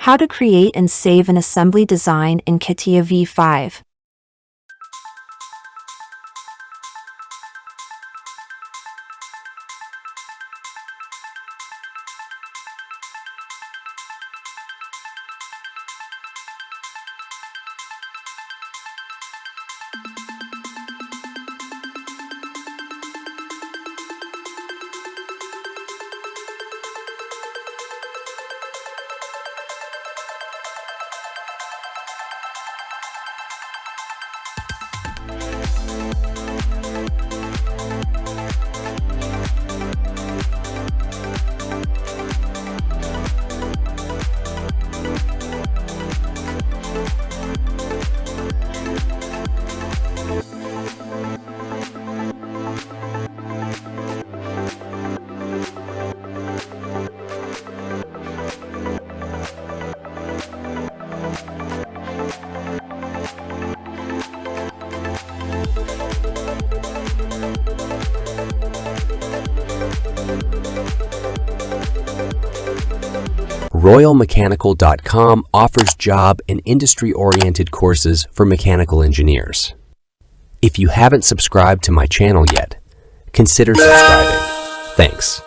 How to create and save an assembly design in Catia v5. RoyalMechanical.com offers job and industry-oriented courses for mechanical engineers. If you haven't subscribed to my channel yet, consider subscribing. Thanks.